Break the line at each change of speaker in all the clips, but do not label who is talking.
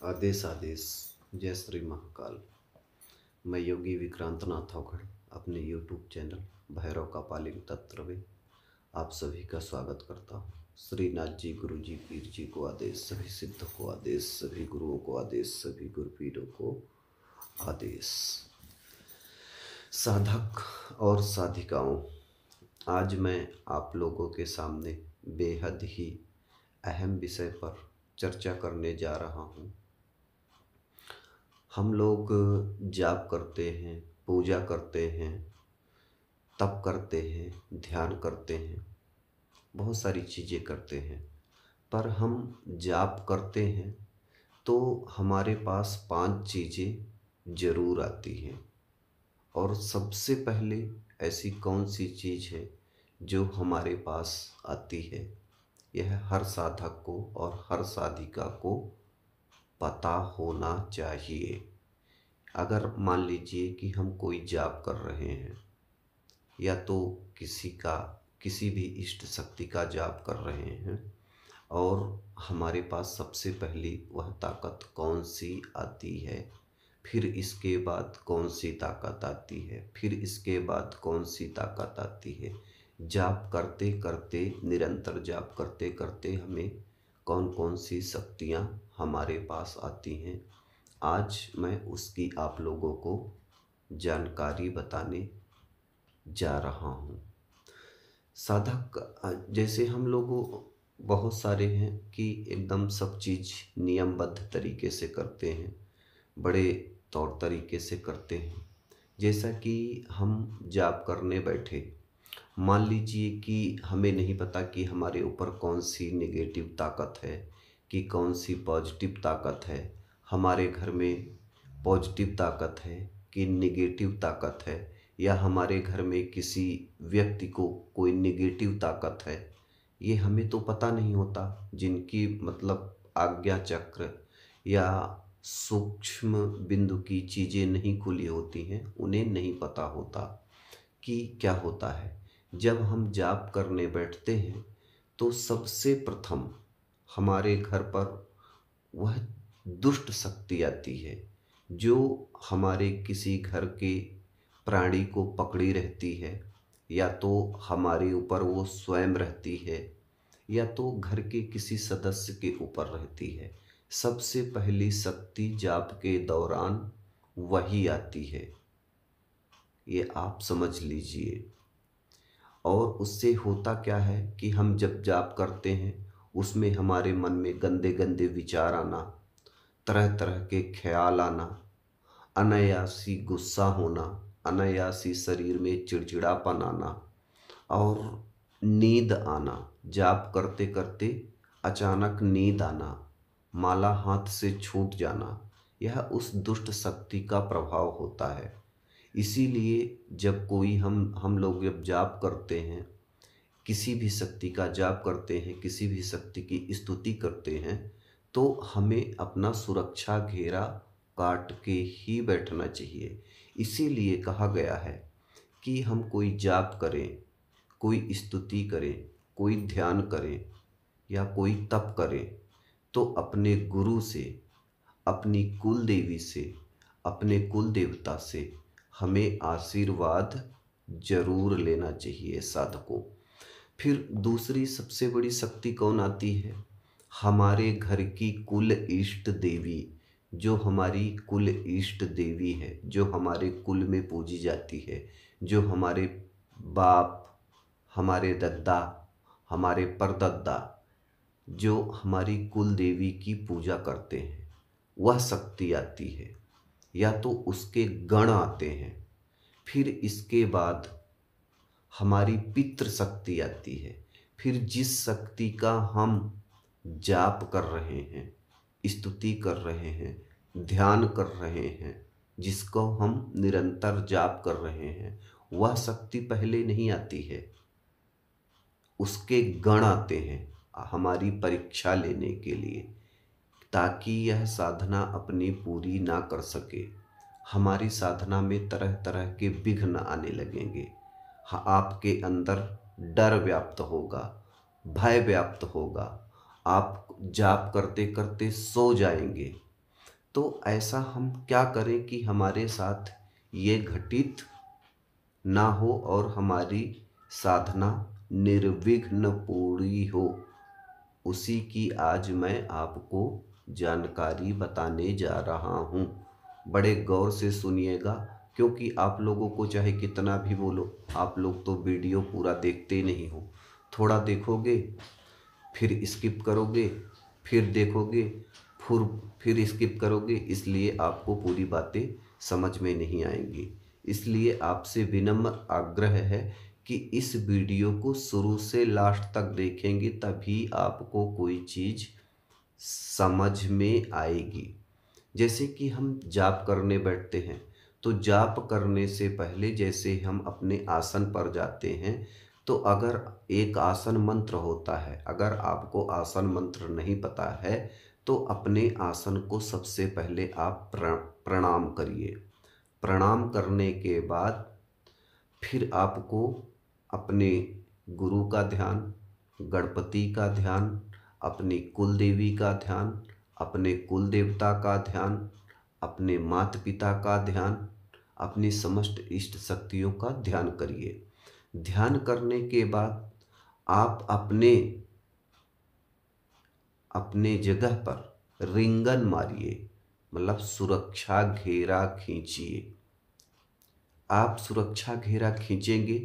आदेश आदेश। जय श्री महाकाल। मैं योगी विक्रांत नाथ अवघड़ अपने यूट्यूब चैनल भैरव का पालिंग तत्व में आप सभी का स्वागत करता हूँ। श्रीनाथ जी, गुरु जी, पीर जी को आदेश, सभी सिद्ध को आदेश, सभी गुरुओं को आदेश, सभी गुरुपीरों को आदेश। साधक और साधिकाओं, आज मैं आप लोगों के सामने बेहद ही अहम विषय पर चर्चा करने जा रहा हूँ। हम लोग जाप करते हैं, पूजा करते हैं, तप करते हैं, ध्यान करते हैं, बहुत सारी चीज़ें करते हैं। पर हम जाप करते हैं तो हमारे पास 5 चीज़ें ज़रूर आती हैं। और सबसे पहले ऐसी कौन सी चीज़ है जो हमारे पास आती है? यह हर साधक को और हर साधिका को पता होना चाहिए। अगर मान लीजिए कि हम कोई जाप कर रहे हैं या तो किसी भी इष्ट शक्ति का जाप कर रहे हैं, और हमारे पास सबसे पहली वह ताकत कौन सी आती है, फिर इसके बाद कौन सी ताकत आती है, फिर इसके बाद कौन सी ताकत आती है। जाप करते करते, निरंतर जाप करते करते हमें कौन कौन सी शक्तियाँ हमारे पास आती हैं, आज मैं उसकी आप लोगों को जानकारी बताने जा रहा हूँ। साधक जैसे हम लोगों बहुत सारे हैं कि एकदम सब चीज़ नियमबद्ध तरीके से करते हैं, बड़े तौर तरीके से करते हैं। जैसा कि हम जाप करने बैठे, मान लीजिए कि हमें नहीं पता कि हमारे ऊपर कौन सी नेगेटिव ताकत है कि कौन सी पॉजिटिव ताकत है, हमारे घर में पॉजिटिव ताकत है कि नेगेटिव ताकत है, या हमारे घर में किसी व्यक्ति को कोई नेगेटिव ताकत है। ये हमें तो पता नहीं होता। जिनकी मतलब आज्ञा चक्र या सूक्ष्म बिंदु की चीज़ें नहीं खुली होती हैं, उन्हें नहीं पता होता कि क्या होता है। जब हम जाप करने बैठते हैं तो सबसे प्रथम हमारे घर पर वह दुष्ट शक्ति आती है जो हमारे किसी घर के प्राणी को पकड़ी रहती है, या तो हमारे ऊपर वो स्वयं रहती है, या तो घर के किसी सदस्य के ऊपर रहती है। सबसे पहली शक्ति जाप के दौरान वही आती है, ये आप समझ लीजिए। और उससे होता क्या है कि हम जब जाप करते हैं उसमें हमारे मन में गंदे गंदे विचार आना, तरह तरह के ख्याल आना, अनायासी गुस्सा होना, अनायासी शरीर में चिड़चिड़ापन आना और नींद आना। जाप करते करते अचानक नींद आना, माला हाथ से छूट जाना, यह उस दुष्ट शक्ति का प्रभाव होता है। इसीलिए जब कोई हम लोग जब जाप करते हैं, किसी भी शक्ति का जाप करते हैं, किसी भी शक्ति की स्तुति करते हैं, तो हमें अपना सुरक्षा घेरा काट के ही बैठना चाहिए। इसीलिए कहा गया है कि हम कोई जाप करें, कोई स्तुति करें, कोई ध्यान करें या कोई तप करें तो अपने गुरु से, अपनी कुल देवी से, अपने कुल देवता से हमें आशीर्वाद जरूर लेना चाहिए साधकों। फिर दूसरी सबसे बड़ी शक्ति कौन आती है? हमारे घर की कुल इष्ट देवी, जो हमारी कुल इष्ट देवी है, जो हमारे कुल में पूजी जाती है, जो हमारे बाप, हमारे दद्दा, हमारे परदद्दा, जो हमारी कुल देवी की पूजा करते हैं, वह शक्ति आती है, या तो उसके गण आते हैं। फिर इसके बाद हमारी पितृ शक्ति आती है। फिर जिस शक्ति का हम जाप कर रहे हैं, स्तुति कर रहे हैं, ध्यान कर रहे हैं, जिसको हम निरंतर जाप कर रहे हैं, वह शक्ति पहले नहीं आती है, उसके गण आते हैं हमारी परीक्षा लेने के लिए, ताकि यह साधना अपनी पूरी ना कर सके। हमारी साधना में तरह तरह के विघ्न आने लगेंगे। आपके अंदर डर व्याप्त होगा, भय व्याप्त होगा, आप जाप करते करते सो जाएंगे, तो ऐसा हम क्या करें कि हमारे साथ ये घटित ना हो और हमारी साधना निर्विघ्न पूरी हो, उसी की आज मैं आपको जानकारी बताने जा रहा हूँ। बड़े गौर से सुनिएगा, क्योंकि आप लोगों को चाहे कितना भी बोलो, आप लोग तो वीडियो पूरा देखते नहीं हो। थोड़ा देखोगे, फिर स्किप करोगे, फिर देखोगे, फिर स्किप करोगे, इसलिए आपको पूरी बातें समझ में नहीं आएंगी। इसलिए आपसे विनम्र आग्रह है कि इस वीडियो को शुरू से लास्ट तक देखेंगे, तभी आपको कोई चीज़ समझ में आएगी। जैसे कि हम जाप करने बैठते हैं, तो जाप करने से पहले जैसे हम अपने आसन पर जाते हैं, तो अगर एक आसन मंत्र होता है, अगर आपको आसन मंत्र नहीं पता है तो अपने आसन को सबसे पहले आप प्रणाम करिए। प्रणाम करने के बाद फिर आपको अपने गुरु का ध्यान, गणपति का ध्यान, अपनी कुल देवी का ध्यान, अपने कुल देवता का ध्यान, अपने माता पिता का ध्यान, अपनी समस्त इष्ट शक्तियों का ध्यान करिए। ध्यान करने के बाद आप अपने अपने जगह पर रिंगन मारिए, मतलब सुरक्षा घेरा खींचिए। आप सुरक्षा घेरा खींचेंगे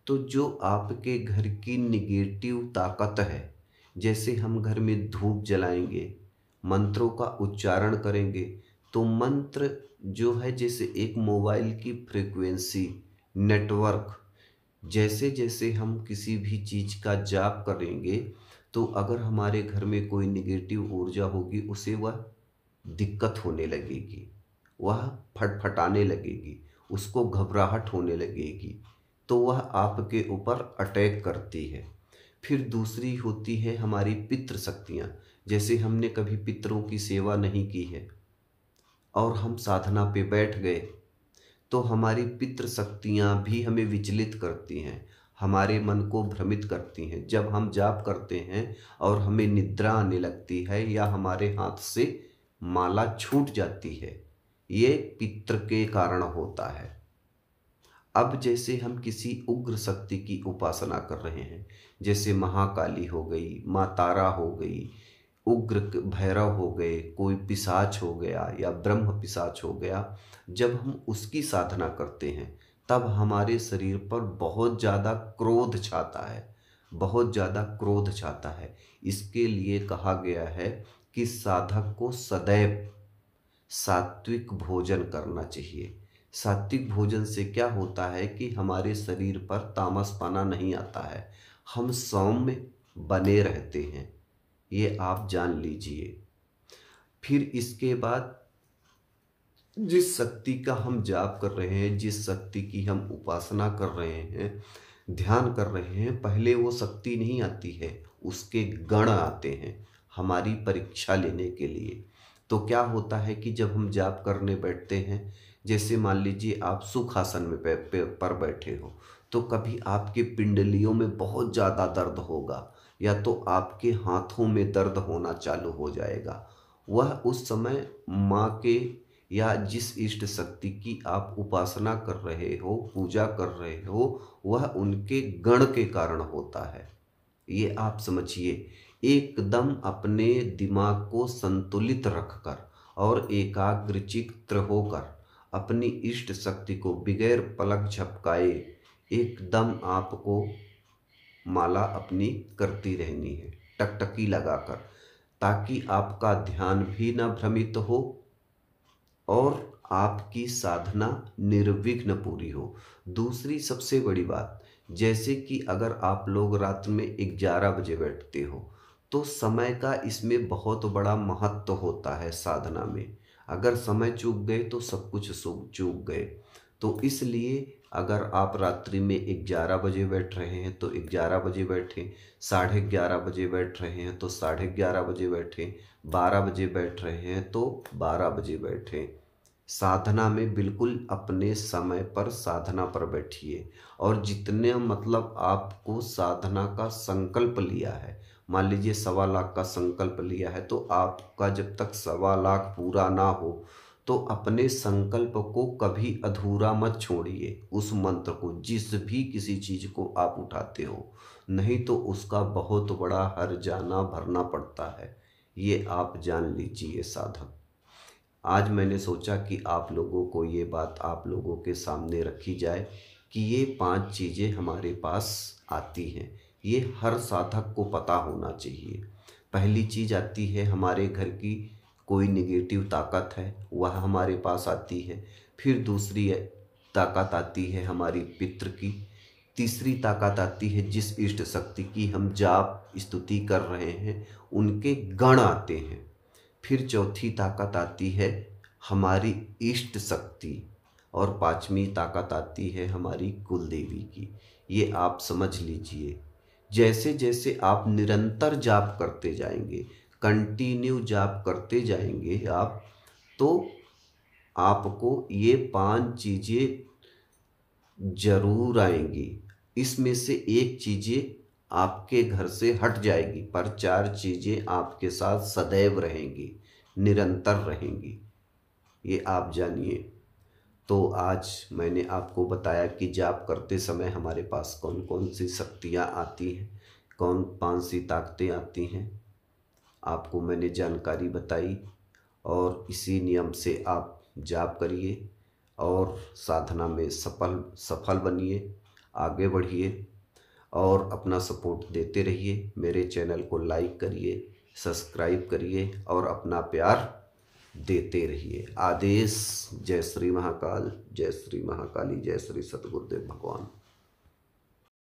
तो जो आपके घर की निगेटिव ताकत है, जैसे हम घर में धूप जलाएंगे, मंत्रों का उच्चारण करेंगे, तो मंत्र जो है जैसे एक मोबाइल की फ्रीक्वेंसी नेटवर्क, जैसे जैसे हम किसी भी चीज़ का जाप करेंगे, तो अगर हमारे घर में कोई निगेटिव ऊर्जा होगी, उसे वह दिक्कत होने लगेगी, वह फटफटाने लगेगी, उसको घबराहट होने लगेगी, तो वह आपके ऊपर अटैक करती है। फिर दूसरी होती है हमारी पितृ शक्तियाँ। जैसे हमने कभी पितरों की सेवा नहीं की है और हम साधना पे बैठ गए, तो हमारी पितृ शक्तियाँ भी हमें विचलित करती हैं, हमारे मन को भ्रमित करती हैं। जब हम जाप करते हैं और हमें निद्रा आने लगती है या हमारे हाथ से माला छूट जाती है, ये पितृ के कारण होता है। अब जैसे हम किसी उग्र शक्ति की उपासना कर रहे हैं, जैसे महाकाली हो गई, माँ तारा हो गई, उग्र भैरव हो गए, कोई पिशाच हो गया या ब्रह्म पिशाच हो गया, जब हम उसकी साधना करते हैं तब हमारे शरीर पर बहुत ज़्यादा क्रोध छाता है, बहुत ज़्यादा क्रोध छाता है। इसके लिए कहा गया है कि साधक को सदैव सात्विक भोजन करना चाहिए। सात्विक भोजन से क्या होता है कि हमारे शरीर पर तामसपना नहीं आता है, हम सौम्य बने रहते हैं, ये आप जान लीजिए। फिर इसके बाद जिस शक्ति का हम जाप कर रहे हैं, जिस शक्ति की हम उपासना कर रहे हैं, ध्यान कर रहे हैं, पहले वो शक्ति नहीं आती है, उसके गण आते हैं हमारी परीक्षा लेने के लिए। तो क्या होता है कि जब हम जाप करने बैठते हैं, जैसे मान लीजिए आप सुखासन में पर बैठे हो, तो कभी आपके पिंडलियों में बहुत ज़्यादा दर्द होगा या तो आपके हाथों में दर्द होना चालू हो जाएगा। वह उस समय माँ के या जिस इष्ट शक्ति की आप उपासना कर रहे हो, पूजा कर रहे हो, वह उनके गण के कारण होता है। ये आप समझिए। एकदम अपने दिमाग को संतुलित रखकर और एकाग्रचित्त होकर अपनी इष्ट शक्ति को बिगैर पलक झपकाए एकदम आपको माला अपनी करती रहनी है, टकटकी लगाकर, ताकि आपका ध्यान भी न भ्रमित हो और आपकी साधना निर्विघ्न पूरी हो। दूसरी सबसे बड़ी बात, जैसे कि अगर आप लोग रात में 11 बजे बैठते हो, तो समय का इसमें बहुत बड़ा महत्व होता है साधना में। अगर समय चूक गए तो सब कुछ चूक गए। तो इसलिए अगर आप रात्रि में 11 बजे बैठ रहे हैं तो 11 बजे बैठें, 11:30 बजे बैठ रहे हैं तो 11:30 बजे बैठें, 12 बजे बैठ रहे हैं तो 12 बजे बैठें। साधना में बिल्कुल अपने समय पर साधना पर बैठिए और जितने मतलब आपको साधना का संकल्प लिया है, मान लीजिए 1.25 लाख का संकल्प लिया है, तो आपका जब तक 1.25 लाख पूरा ना हो तो अपने संकल्प को कभी अधूरा मत छोड़िए। उस मंत्र को, जिस भी किसी चीज को आप उठाते हो, नहीं तो उसका बहुत बड़ा हर्जाना भरना पड़ता है। ये आप जान लीजिए साधक। आज मैंने सोचा कि आप लोगों को ये बात आप लोगों के सामने रखी जाए कि ये 5 चीज़ें हमारे पास आती हैं। ये हर साधक को पता होना चाहिए। पहली चीज़ आती है, हमारे घर की कोई निगेटिव ताकत है वह हमारे पास आती है। फिर दूसरी ताकत आती है हमारी पितृ की। तीसरी ताकत आती है जिस इष्ट शक्ति की हम जाप स्तुति कर रहे हैं उनके गण आते हैं। फिर चौथी ताकत आती है हमारी इष्ट शक्ति, और 5वीं ताकत आती है हमारी कुल देवी की। ये आप समझ लीजिए। जैसे जैसे आप निरंतर जाप करते जाएंगे, कंटिन्यू जाप करते जाएंगे आप, तो आपको ये 5 चीज़ें जरूर आएंगी। इसमें से एक चीज़ें आपके घर से हट जाएगी, पर 4 चीज़ें आपके साथ सदैव रहेंगी, निरंतर रहेंगी। ये आप जानिए। तो आज मैंने आपको बताया कि जाप करते समय हमारे पास कौन कौन सी शक्तियाँ आती हैं, कौन 5 सी ताकतें आती हैं, आपको मैंने जानकारी बताई। और इसी नियम से आप जाप करिए और साधना में सफल बनिए, आगे बढ़िए और अपना सपोर्ट देते रहिए। मेरे चैनल को लाइक करिए, सब्सक्राइब करिए और अपना प्यार देते रहिए। आदेश। जय श्री महाकाल, जय श्री महाकाली, जय श्री सतगुरुदेव भगवान।